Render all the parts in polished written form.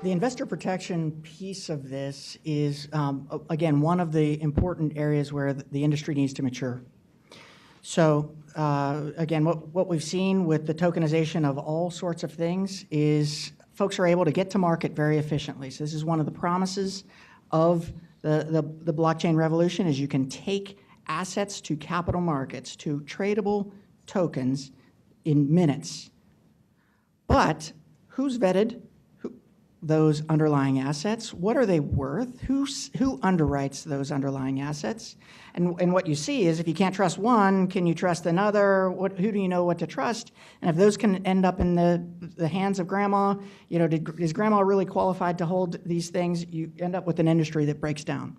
The investor protection piece of this is, again, one of the important areas where the industry needs to mature. So, again, what we've seen with the tokenization of all sorts of things is folks are able to get to market very efficiently. So this is one of the promises of the blockchain revolution, is you can take assets to capital markets, to tradable tokens in minutes. But who's vetted those underlying assets? What are they worth? Who underwrites those underlying assets? And what you see is, if you can't trust one, can you trust another? Who do you know what to trust? And if those can end up in the hands of grandma, you know, is grandma really qualified to hold these things? You end up with an industry that breaks down.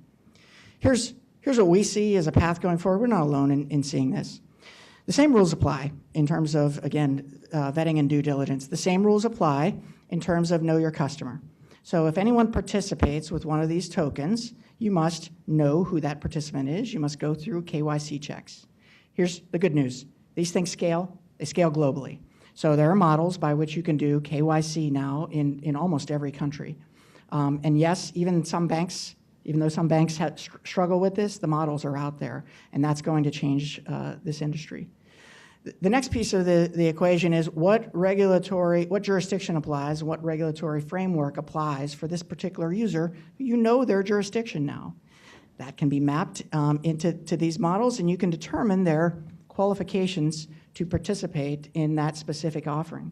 Here's what we see as a path going forward. We're not alone in seeing this. The same rules apply in terms of, again, vetting and due diligence. The same rules apply in terms of know your customer. So if anyone participates with one of these tokens, you must know who that participant is. You must go through KYC checks. Here's the good news. These things scale. They scale globally. So there are models by which you can do KYC now in almost every country. And yes, even some banks, even though some banks struggle with this, the models are out there, and that's going to change this industry. The next piece of the equation is what jurisdiction applies, what regulatory framework applies for this particular user. You know their jurisdiction now. That can be mapped into these models, and you can determine their qualifications to participate in that specific offering.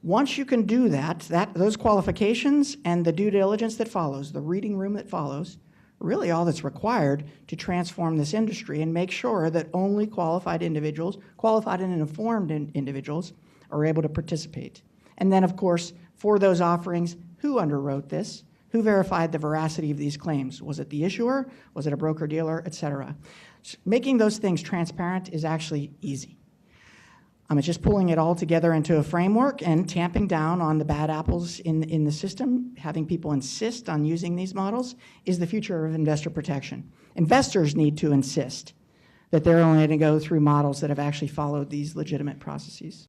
Once you can do those qualifications and the due diligence that follows, the reading room that follows, really all that's required to transform this industry and make sure that only qualified individuals, qualified and informed individuals, are able to participate. And then, of course, for those offerings, who underwrote this? Who verified the veracity of these claims? Was it the issuer? Was it a broker-dealer, et cetera? Making those things transparent is actually easy. It's just pulling it all together into a framework and tamping down on the bad apples in the system, having people insist on using these models, is the future of investor protection. Investors need to insist that they're only going to go through models that have actually followed these legitimate processes.